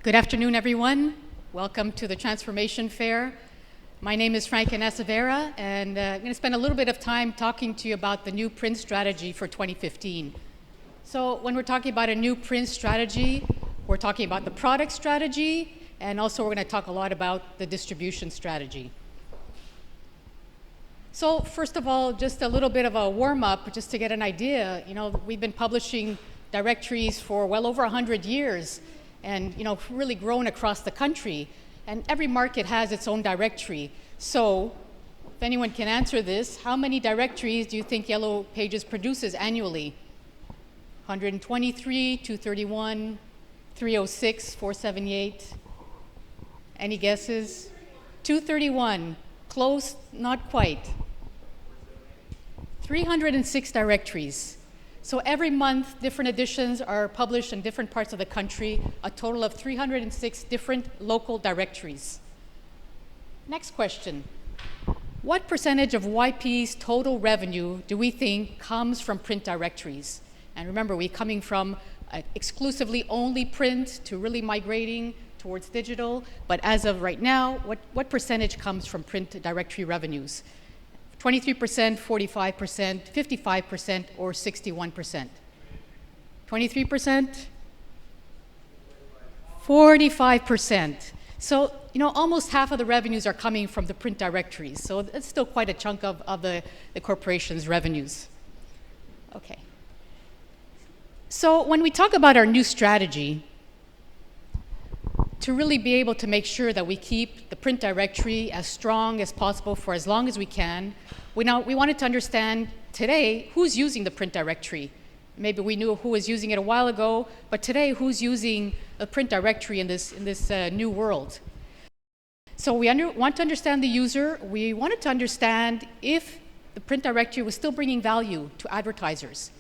Good afternoon, everyone. Welcome to the Transformation Fair. My name is Franca Nassivera, and I'm going to spend a little bit of time talking to you about the new print strategy for 2015. So when we're talking about a new print strategy, we're talking about the product strategy, and also we're going to talk a lot about the distribution strategy. So first of all, just a little bit of a warm-up, just to get an idea. You know, we've been publishing directories for well over 100 years, and really grown across the country. And every market has its own directory. So if anyone can answer this, how many directories do you think Yellow Pages produces annually? 123, 231, 306, 478. Any guesses? 231. Close, not quite. 306 directories. So every month, different editions are published in different parts of the country, a total of 306 different local directories. Next question. What percentage of YP's total revenue do we think comes from print directories? And remember, we're coming from exclusively only print to really migrating towards digital. But as of right now, what percentage comes from print directory revenues? 23%, 45%, 55%, or 61%? 23%? 45%. So, almost half of the revenues are coming from the print directories. So it's still quite a chunk of the corporation's revenues. Okay. So when we talk about our new strategy, to really be able to make sure that we keep the print directory as strong as possible for as long as we can, we wanted to understand today who's using the print directory. Maybe we knew who was using it a while ago, but today who's using a print directory in this new world? So we want to understand the user. We wanted to understand if the print directory was still bringing value to advertisers.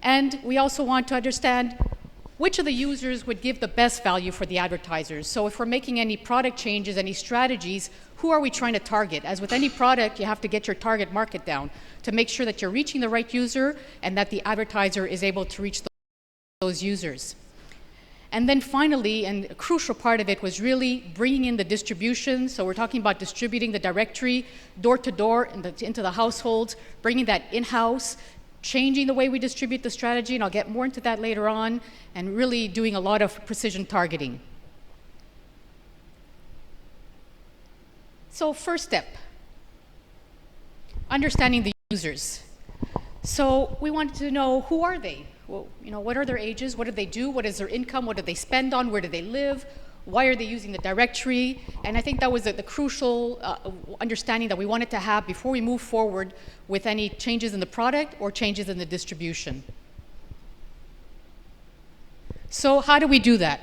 And we also want to understand which of the users would give the best value for the advertisers. So if we're making any product changes, any strategies, who are we trying to target? As with any product, you have to get your target market down to make sure that you're reaching the right user and that the advertiser is able to reach those users. And then finally, and a crucial part of it was really bringing in the distribution. So we're talking about distributing the directory door to door into the households, bringing that in-house, changing the way we distribute the strategy, and I'll get more into that later on, and really doing a lot of precision targeting. So first step, understanding the users. So we wanted to know, who are they? Well, what are their ages? What do they do? What is their income? What do they spend on? Where do they live? Why are they using the directory? And I think that was the crucial understanding that we wanted to have before we move forward with any changes in the product or changes in the distribution. So how do we do that?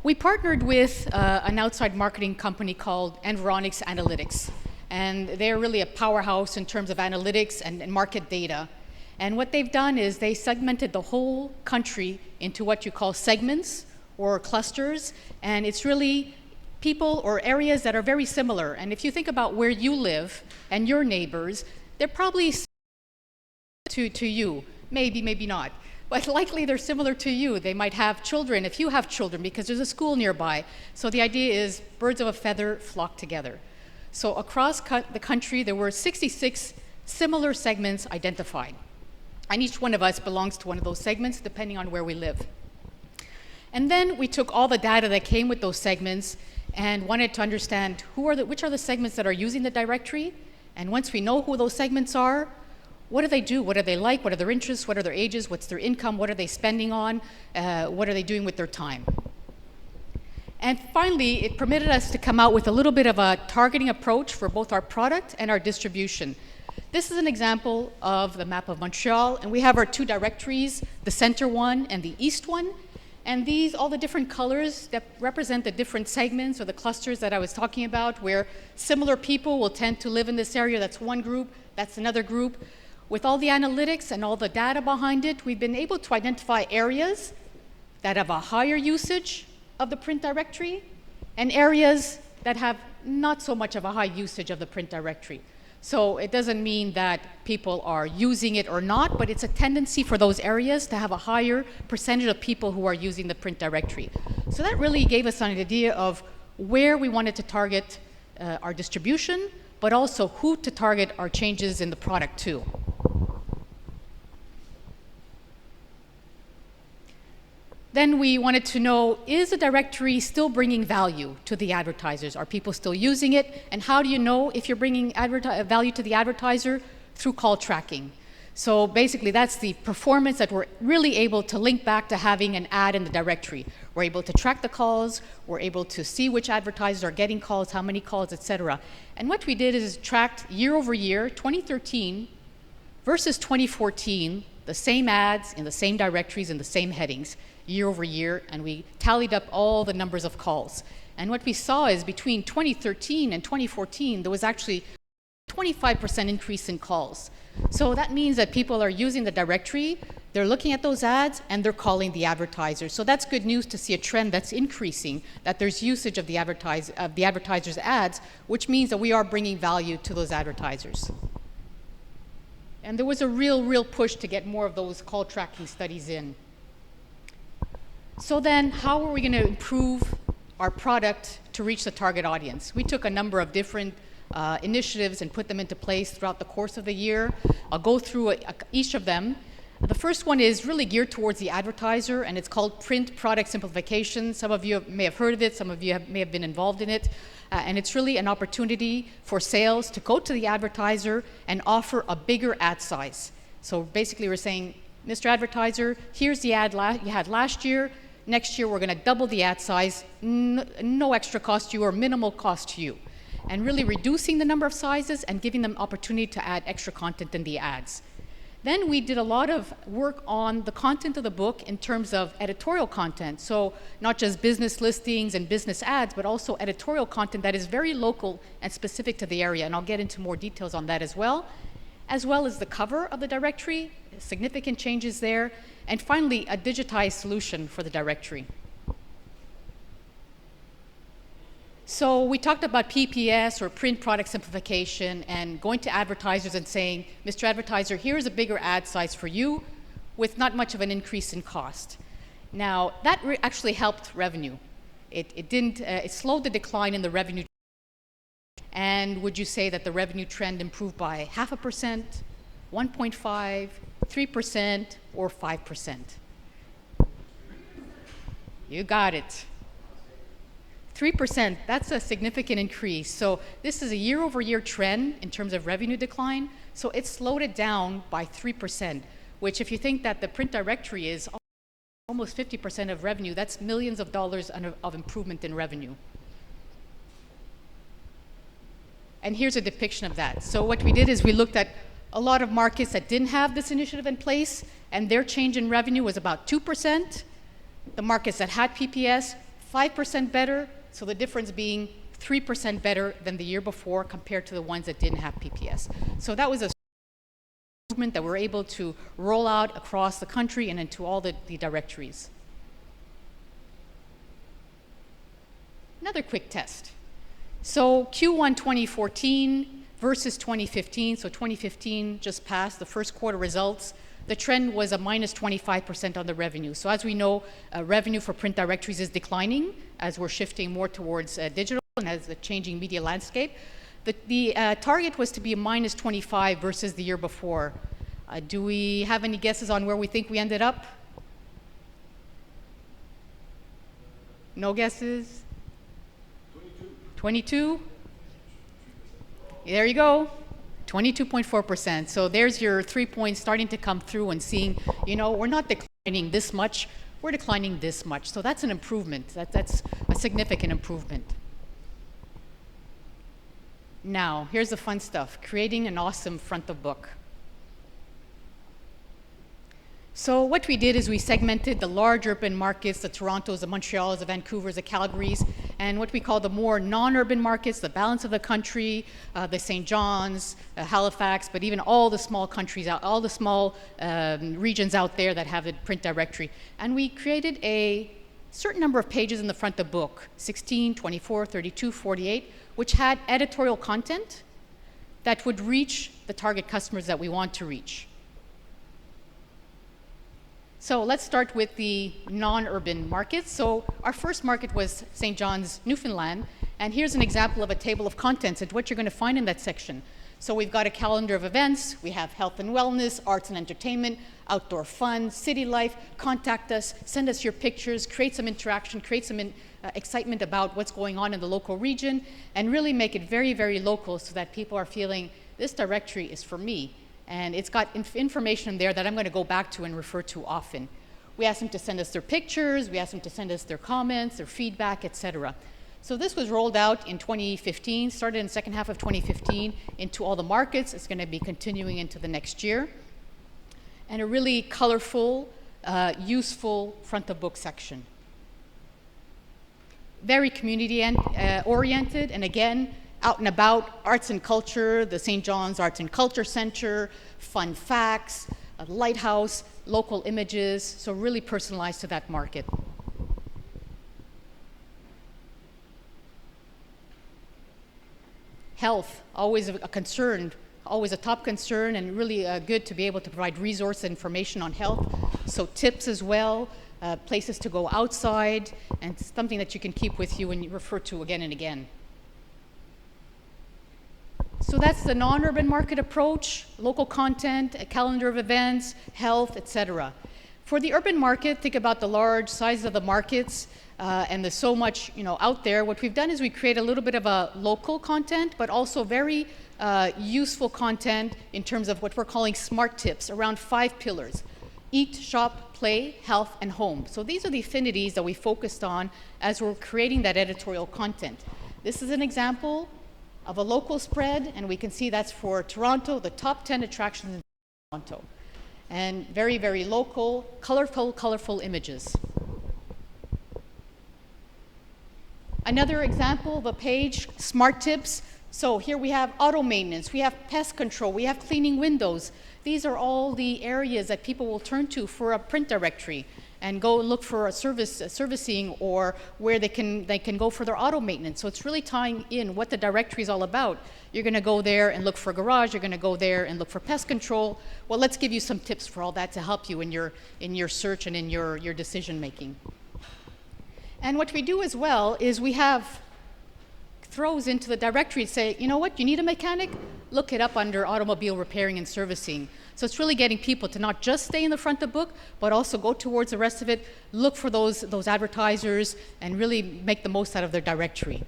We partnered with an outside marketing company called Environics Analytics. And they're really a powerhouse in terms of analytics and market data. And what they've done is they segmented the whole country into what you call segments or clusters. And it's really people or areas that are very similar. And if you think about where you live and your neighbors, they're probably similar to you. Maybe, maybe not. But likely they're similar to you. They might have children if you have children because there's a school nearby. So the idea is birds of a feather flock together. So across the country, there were 66 similar segments identified. And each one of us belongs to one of those segments, depending on where we live. And then we took all the data that came with those segments and wanted to understand which are the segments that are using the directory. And once we know who those segments are, what do they do? What do they like? What are their interests? What are their ages? What's their income? What are they spending on? What are they doing with their time? And finally, it permitted us to come out with a little bit of a targeting approach for both our product and our distribution. This is an example of the map of Montreal, and we have our two directories, the center one and the east one. And these, all the different colors that represent the different segments or the clusters that I was talking about, where similar people will tend to live in this area. That's one group, that's another group. With all the analytics and all the data behind it, we've been able to identify areas that have a higher usage of the print directory and areas that have not so much of a high usage of the print directory. So it doesn't mean that people are using it or not, but it's a tendency for those areas to have a higher percentage of people who are using the print directory. So that really gave us an idea of where we wanted to target our distribution, but also who to target our changes in the product to. Then we wanted to know, is the directory still bringing value to the advertisers? Are people still using it? And how do you know if you're bringing value to the advertiser? Through call tracking. So basically, that's the performance that we're really able to link back to having an ad in the directory. We're able to track the calls, we're able to see which advertisers are getting calls, how many calls, etc. And what we did is tracked year over year, 2013 versus 2014, the same ads in the same directories in the same headings, year over year, and we tallied up all the numbers of calls. And what we saw is between 2013 and 2014, there was actually 25% increase in calls. So that means that people are using the directory, they're looking at those ads, and they're calling the advertisers. So that's good news to see a trend that's increasing, that there's usage of the advertisers' ads, which means that we are bringing value to those advertisers. And there was a real push to get more of those call tracking studies in. So then, how are we going to improve our product to reach the target audience? We took a number of different initiatives and put them into place throughout the course of the year. I'll go through each of them. The first one is really geared towards the advertiser, and it's called Print Product Simplification. Some of you may have heard of it, some of you may have been involved in it. And it's really an opportunity for sales to go to the advertiser and offer a bigger ad size. So basically we're saying, Mr. Advertiser, here's the ad you had last year. Next year we're going to double the ad size, no extra cost to you or minimal cost to you. And really reducing the number of sizes and giving them opportunity to add extra content in the ads. Then we did a lot of work on the content of the book in terms of editorial content. So not just business listings and business ads, but also editorial content that is very local and specific to the area. And I'll get into more details on that as well as the cover of the directory, significant changes there. And finally, a digitized solution for the directory. So we talked about PPS or print product simplification and going to advertisers and saying, Mr. Advertiser, here's a bigger ad size for you with not much of an increase in cost. Now, that actually helped revenue. It slowed the decline in the revenue. And would you say that the revenue trend improved by 0.5%, 1.5%, 3%, or 5%? You got it. 3%, that's a significant increase. So this is a year-over-year trend in terms of revenue decline. So it slowed it down by 3%, which if you think that the print directory is almost 50% of revenue, that's millions of dollars of improvement in revenue. And here's a depiction of that. So what we did is we looked at a lot of markets that didn't have this initiative in place, and their change in revenue was about 2%. The markets that had PPS, 5% better, so the difference being 3% better than the year before compared to the ones that didn't have PPS. So that was a movement that we're able to roll out across the country and into all the directories. Another quick test. So Q1 2014 versus 2015, so 2015 just passed, the first quarter results. The trend was a minus 25% on the revenue. So as we know, revenue for print directories is declining as we're shifting more towards digital and as the changing media landscape. The target was to be a minus 25 versus the year before. Do we have any guesses on where we think we ended up? No guesses? 22? There you go. 22.4%. So there's your 3 points starting to come through and seeing, we're not declining this much, we're declining this much. So that's an improvement. That's a significant improvement. Now, here's the fun stuff, creating an awesome front of book. So what we did is we segmented the large urban markets, the Torontos, the Montreals, the Vancouvers, the Calgarys, and what we call the more non-urban markets, the balance of the country, the St. John's, Halifax, but even all the small countries, all the small regions out there that have a print directory. And we created a certain number of pages in the front of the book, 16, 24, 32, 48, which had editorial content that would reach the target customers that we want to reach. So let's start with the non-urban markets. So our first market was St. John's, Newfoundland, and here's an example of a table of contents and what you're going to find in that section. So we've got a calendar of events, we have health and wellness, arts and entertainment, outdoor fun, city life. Contact us, send us your pictures, create some interaction, create some excitement about what's going on in the local region, and really make it very, very local so that people are feeling this directory is for me. And it's got information in there that I'm going to go back to and refer to often. We asked them to send us their pictures, we asked them to send us their comments, their feedback, etc. So this was rolled out in 2015, started in the second half of 2015 into all the markets. It's going to be continuing into the next year. And a really colorful, useful front of book section. Very community oriented, and again, out and about, arts and culture, the St. John's Arts and Culture Center, fun facts, a lighthouse, local images, so really personalized to that market. Health, always a concern, always a top concern, and really good to be able to provide resource information on health. So tips as well, places to go outside, and something that you can keep with you and you refer to again and again. So that's the non-urban market approach, local content, a calendar of events, health, etc. For the urban market, think about the large size of the markets, and there's so much out there. What we've done is we create a little bit of a local content, but also very useful content in terms of what we're calling smart tips around 5 pillars: eat, shop, play, health, and home. So these are the affinities that we focused on as we're creating that editorial content. This is an example of a local spread, and we can see that's for Toronto, the top 10 attractions in Toronto. And very, very local, colorful images. Another example of a page, smart tips. So here we have auto maintenance, we have pest control, we have cleaning windows. These are all the areas that people will turn to for a print directory and go look for a servicing, or where they can go for their auto maintenance. So it's really tying in what the directory is all about. You're going to go there and look for a garage, you're going to go there and look for pest control. Well, let's give you some tips for all that to help you in your search and in your decision making. And what we do as well is we have throws into the directory and say, you know what, you need a mechanic? Look it up under automobile repairing and servicing. So it's really getting people to not just stay in the front of the book, but also go towards the rest of it, look for those advertisers, and really make the most out of their directory.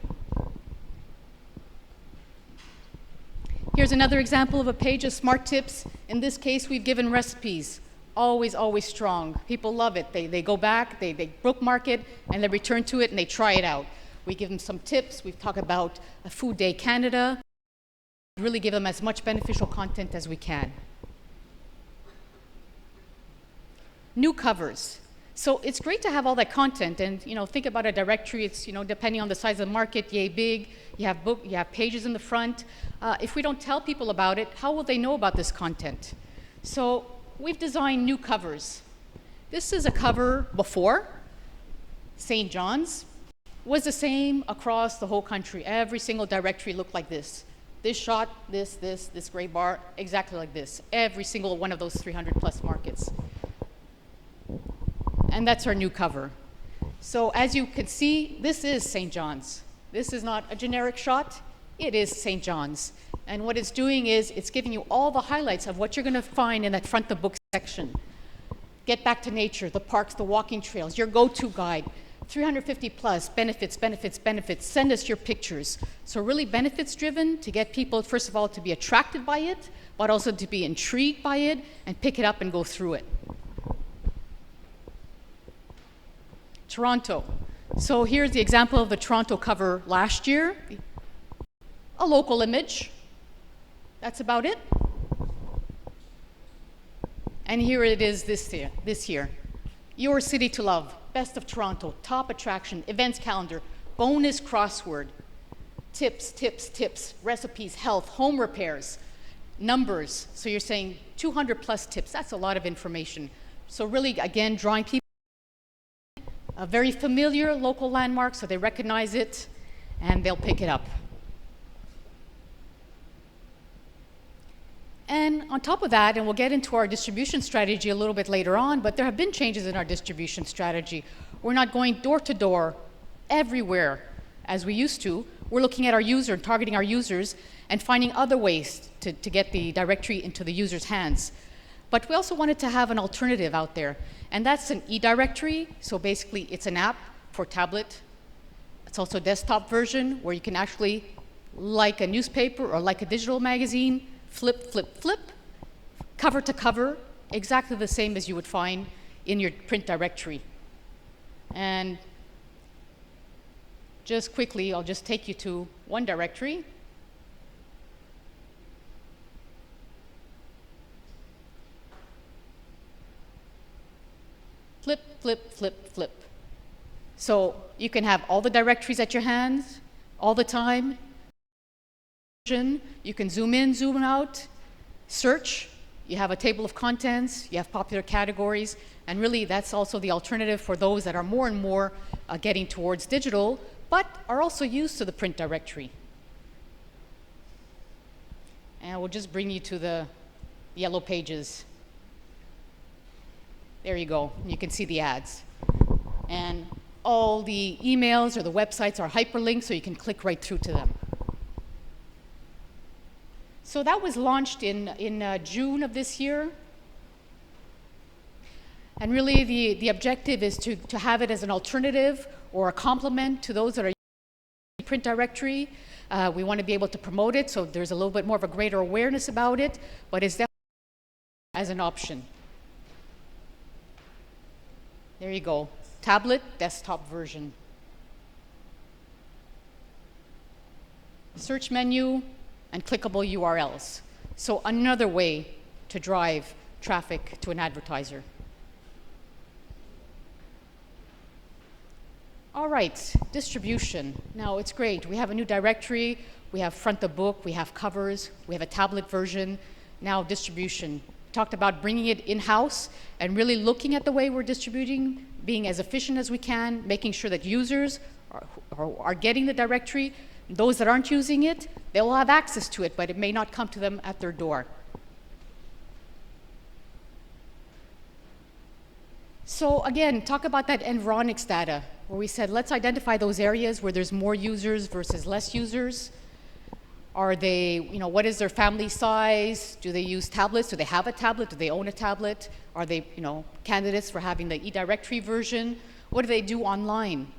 Here's another example of a page of smart tips. In this case, we've given recipes. Always, always strong. People love it. They go back, they bookmark it, and they return to it, and they try it out. We give them some tips. We've talked about a Food Day Canada. Really give them as much beneficial content as we can. New covers. So it's great to have all that content, and think about a directory. It's depending on the size of the market, yay big. You have pages in the front. If we don't tell people about it, how will they know about this content? So we've designed new covers. This is a cover before. St. John's was the same across the whole country. Every single directory looked like this. This shot, this gray bar, exactly like this. Every single one of those 300 plus markets. And that's our new cover. So as you can see, this is St. John's. This is not a generic shot, it is St. John's. And what it's doing is it's giving you all the highlights of what you're going to find in that front of book section. Get back to nature, the parks, the walking trails, your go-to guide. 350 plus, benefits. Send us your pictures. So really benefits driven to get people, first of all, to be attracted by it, but also to be intrigued by it and pick it up and go through it. Toronto. So here's the example of the Toronto cover last year. A local image. That's about it. And here it is this year. Your city to love. Best of Toronto, top attraction, events calendar, bonus crossword, tips, recipes, health, home repairs, numbers. So you're saying 200 plus tips. That's a lot of information. So really, again, drawing people, a very familiar local landmark, so they recognize it and they'll pick it up. And on top of that, and we'll get into our distribution strategy a little bit later on, but there have been changes in our distribution strategy. We're not going door to door everywhere as we used to. We're looking at our user and targeting our users and finding other ways to get the directory into the user's hands. But we also wanted to have an alternative out there, and that's an e-directory. So basically, it's an app for tablet. It's also a desktop version where you can actually, like a newspaper or like a digital magazine, flip, flip, flip, cover to cover, exactly the same as you would find in your print directory. And just quickly, I'll just take you to one directory. Flip, flip, flip, flip. So you can have all the directories at your hands all the time. You can zoom in, zoom out, search. You have a table of contents, you have popular categories, and really that's also the alternative for those that are more and more getting towards digital, but are also used to the print directory. And we'll just bring you to the yellow pages. There you go, you can see the ads. And all the emails or the websites are hyperlinked, so you can click right through to them. So that was launched in June of this year. And really the objective is to have it as an alternative or a complement to those that are using print directory. We want to be able to promote it, so there's a little bit more of a greater awareness about it, but it's definitely as an option. There you go, tablet, desktop version. Search menu and clickable URLs. So another way to drive traffic to an advertiser. All right, distribution. Now it's great. We have a new directory, we have front of book, we have covers, we have a tablet version. Now distribution. Talked about bringing it in-house and really looking at the way we're distributing, being as efficient as we can, making sure that users are getting the directory. Those that aren't using it, they will have access to it, but it may not come to them at their door. So again, talk about that Environics data, where we said, let's identify those areas where there's more users versus less users. Are they, what is their family size? Do they use tablets? Do they have a tablet? Do they own a tablet? Are they, candidates for having the e-directory version? What do they do online?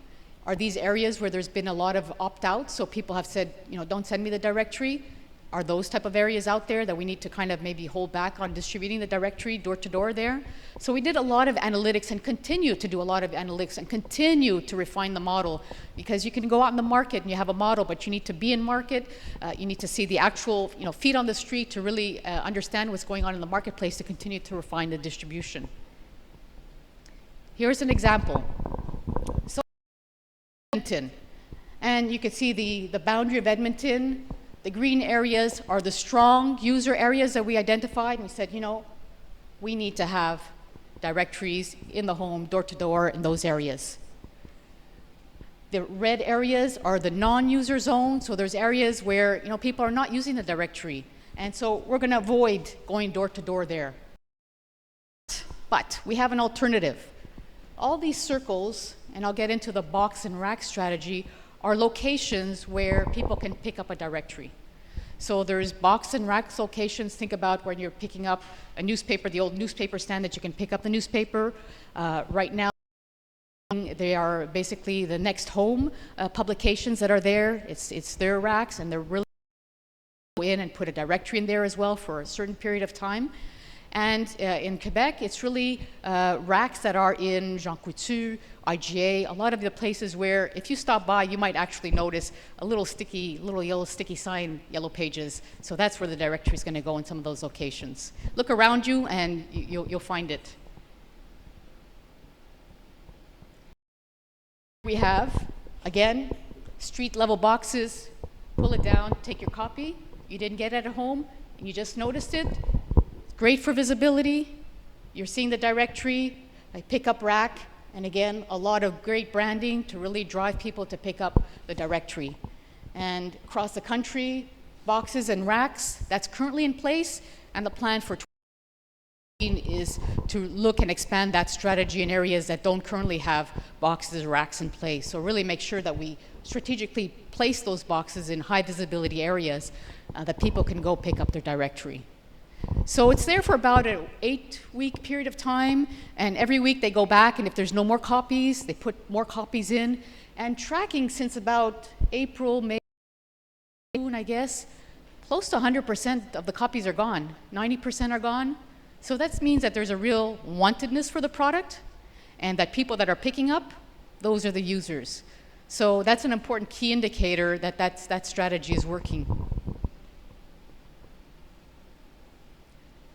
Are these areas where there's been a lot of opt-outs? So people have said, don't send me the directory. Are those type of areas out there that we need to kind of maybe hold back on distributing the directory door to door there? So we did a lot of analytics and continue to do a lot of analytics and continue to refine the model, because you can go out in the market and you have a model, but you need to be in market. You need to see the actual feet on the street to really understand what's going on in the marketplace to continue to refine the distribution. Here's an example. So Edmonton, and you can see the boundary of Edmonton. The green areas are the strong user areas that we identified, and we said, we need to have directories in the home, door to door, in those areas. The red areas are the non-user zones, so there's areas where people are not using the directory, and so we're going to avoid going door to door there. But we have an alternative. All these circles, and I'll get into the box and rack strategy, are locations where people can pick up a directory. So there's box and rack locations. Think about when you're picking up a newspaper, the old newspaper stand that you can pick up the newspaper. Right now, they are basically the next home publications that are there. It's their racks, and they're really go in and put a directory in there as well for a certain period of time. And in Quebec, it's really racks that are in Jean Coutu, IGA, a lot of the places where if you stop by, you might actually notice a little yellow sticky sign, Yellow Pages. So that's where the directory is going to go in some of those locations. Look around you and you'll find it. We have, again, street level boxes. Pull it down, take your copy. You didn't get it at home, and you just noticed it. Great for visibility. You're seeing the directory, a pickup rack, and again, a lot of great branding to really drive people to pick up the directory. And across the country, boxes and racks. That's currently in place, and the plan for is to look and expand that strategy in areas that don't currently have boxes or racks in place. So really make sure that we strategically place those boxes in high visibility areas that people can go pick up their directory. So it's there for about an 8-week period of time, and every week they go back, and if there's no more copies, they put more copies in. And tracking since about April, May, June, I guess, close to 100% of the copies are gone. 90% are gone. So that means that there's a real wantedness for the product, and that people that are picking up, those are the users. So that's an important key indicator that that strategy is working.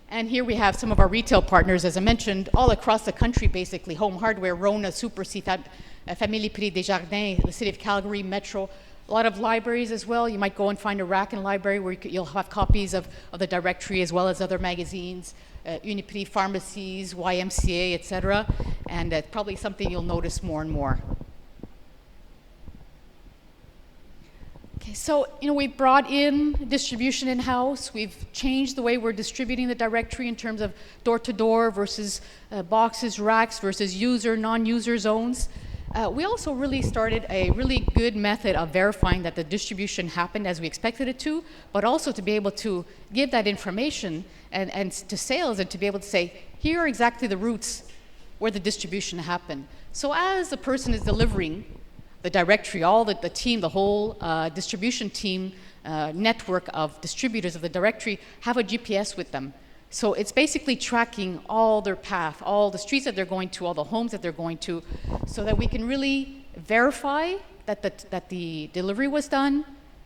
And here we have some of our retail partners, as I mentioned, all across the country, basically. Home Hardware, Rona, Super C, Famille Prix Desjardins, the City of Calgary, Metro. A lot of libraries as well. You might go and find a rack in a library where you'll have copies of the directory as well as other magazines, Uniprix pharmacies, YMCA, etc. And probably something you'll notice more and more. Okay, so we've brought in distribution in-house. We've changed the way we're distributing the directory in terms of door-to-door versus boxes, racks versus user, non-user zones. We also really started a really good method of verifying that the distribution happened as we expected it to, but also to be able to give that information and to sales and to be able to say, here are exactly the routes where the distribution happened. So as the person is delivering the directory, all the team, the whole distribution team network of distributors of the directory have a GPS with them. So it's basically tracking all their path, all the streets that they're going to, all the homes that they're going to, so that we can really verify that the delivery was done,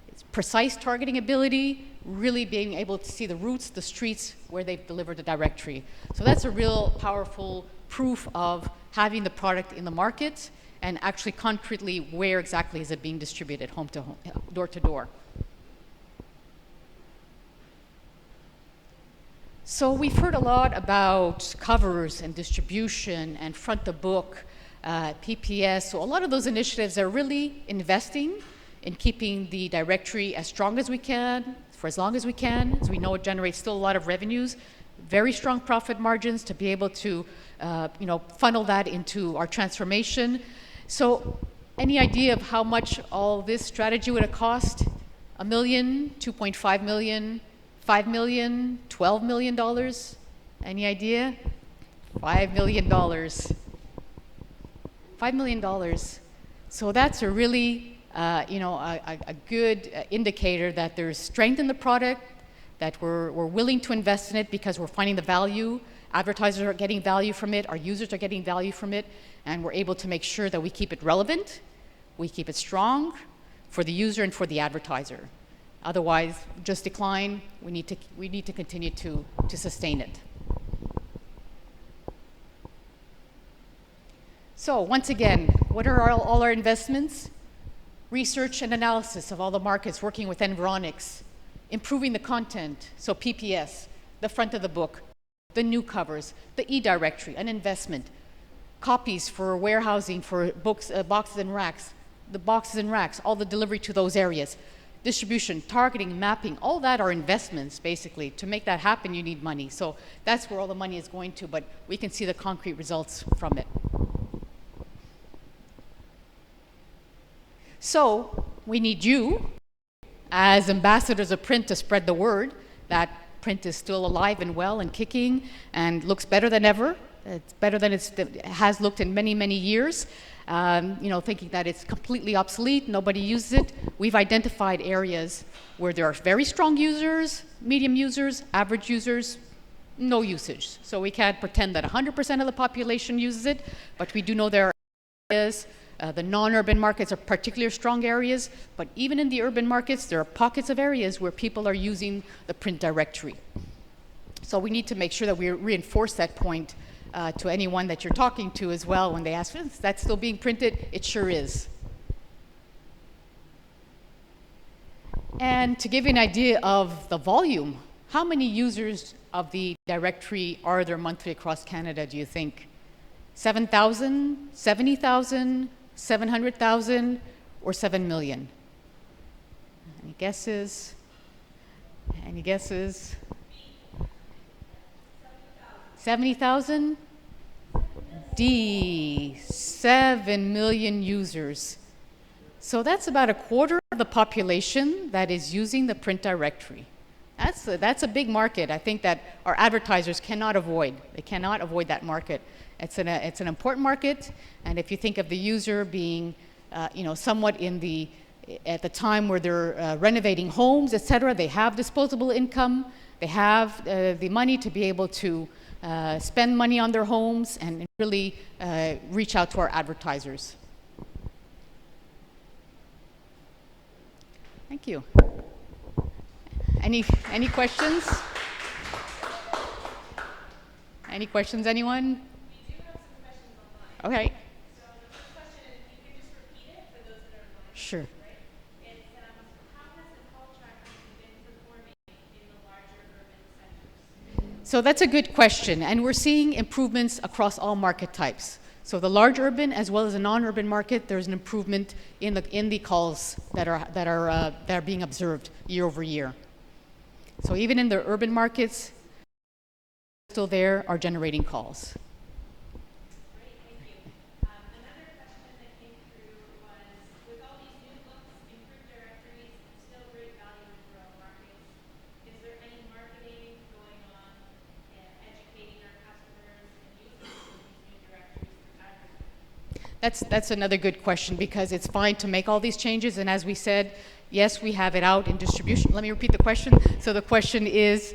it's precise targeting ability, really being able to see the routes, the streets where they've delivered the directory. So that's a real powerful proof of having the product in the market and actually concretely where exactly is it being distributed, home to home, door to door. So we've heard a lot about covers and distribution and front of book, PPS. So a lot of those initiatives are really investing in keeping the directory as strong as we can, for as long as we can. As we know, it generates still a lot of revenues, very strong profit margins to be able to funnel that into our transformation. So any idea of how much all this strategy would have cost? $1 million, $2.5 million, $5 million, $12 million? Any idea? $5 million. $5 million. So that's a really, a good indicator that there's strength in the product, that we're willing to invest in it because we're finding the value. Advertisers are getting value from it, our users are getting value from it, and we're able to make sure that we keep it relevant, we keep it strong for the user and for the advertiser. Otherwise, just decline. We need to continue to sustain it. So once again, what are all our investments? Research and analysis of all the markets, working with Environics, improving the content, so PPS, the front of the book, the new covers, the e-directory, an investment, copies for warehousing, for books, boxes and racks, the boxes and racks, all the delivery to those areas. Distribution, targeting, mapping, all that are investments, basically. To make that happen, you need money. So that's where all the money is going to, but we can see the concrete results from it. So we need you, as ambassadors of print, to spread the word that print is still alive and well and kicking and looks better than ever. It's better than it has looked in many, many years. Thinking that it's completely obsolete, nobody uses it. We've identified areas where there are very strong users, medium users, average users, no usage. So we can't pretend that 100% of the population uses it, but we do know there are areas. The non-urban markets are particularly strong areas, but even in the urban markets, there are pockets of areas where people are using the print directory. So we need to make sure that we reinforce that point to anyone that you're talking to as well when they ask, is that still being printed? It sure is. And to give you an idea of the volume, how many users of the directory are there monthly across Canada, do you think? 7,000, 70,000, 700,000, or 7 million? Any guesses? Any guesses? 70,000? D, 7 million users. So that's about a quarter of the population that is using the print directory. That's a big market. I think that our advertisers cannot avoid. They cannot avoid that market. It's an important market, and if you think of the user being, somewhat at the time where they're renovating homes, etc., they have disposable income. They have the money to be able to spend money on their homes and really reach out to our advertisers. Thank you. Any questions? Any questions, anyone? We do have some questions online. Okay. So the first question is, if you could just repeat it for those that are online. Sure. Right? It's how has the call tracking been performing in the larger urban centers? So that's a good question, and we're seeing improvements across all market types. So the large urban as well as the non-urban market, there's an improvement in the calls that are being observed year over year. So even in the urban markets, still there are generating calls. Great, thank you. Another question that came through was, with all these new looks, improved directories, still great value in rural markets, is there any marketing going on educating our customers and users of these new directories for advertising? That's another good question, because it's fine to make all these changes, and as we said, yes, we have it out in distribution. Let me repeat the question. So the question is,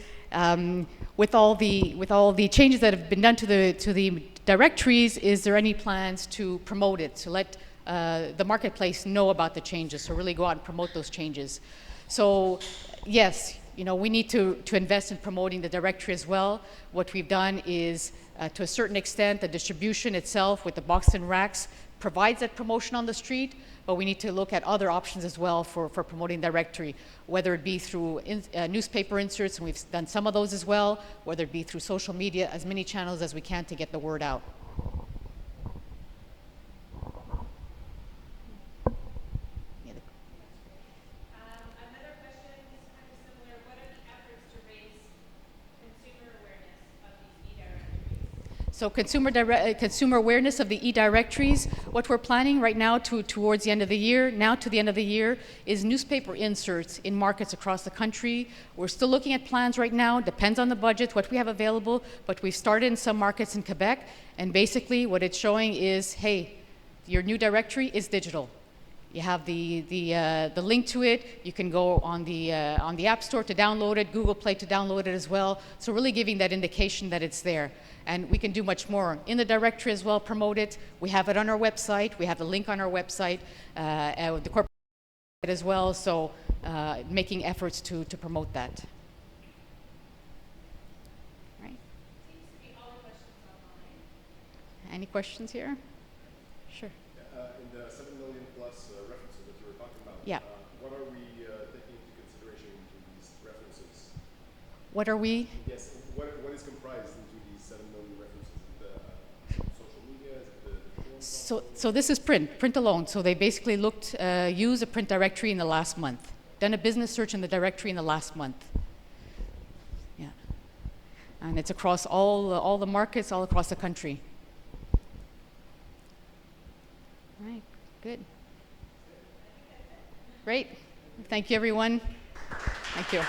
with all the changes that have been done to the directories, is there any plans to promote it, to let the marketplace know about the changes, so really go out and promote those changes? So yes, we need to invest in promoting the directory as well. What we've done is, to a certain extent, the distribution itself with the boxed in racks provides that promotion on the street, but we need to look at other options as well for promoting directory, whether it be through newspaper inserts, and we've done some of those as well, whether it be through social media, as many channels as we can to get the word out. Another question is kind of similar. What are the efforts to raise consumer awareness of these e-directories? So consumer awareness of the e-directories, what we're planning right now towards the end of the year, is newspaper inserts in markets across the country. We're still looking at plans right now, depends on the budget, what we have available, but we've started in some markets in Quebec, and basically what it's showing is, hey, your new directory is digital. You have the link to it. You can go on the App Store to download it, Google Play to download it as well. So really giving that indication that it's there. And we can do much more in the directory as well, promote it. We have it on our website. We have the link on our website, the corporate as well. So making efforts to promote that. Right. Seems to be all the questions online. Any questions here? Sure. In the 7 million plus references that you were talking about, Yeah. What are we taking into consideration into these references? What are we? Yes, what is comprised into these 7 million references? Is it the social media? Is it the So this is print alone. So they basically use a print directory in the last month, done a business search in the directory in the last month. Yeah, and it's across all the markets all across the country. All right, good. Great. Thank you, everyone. Thank you.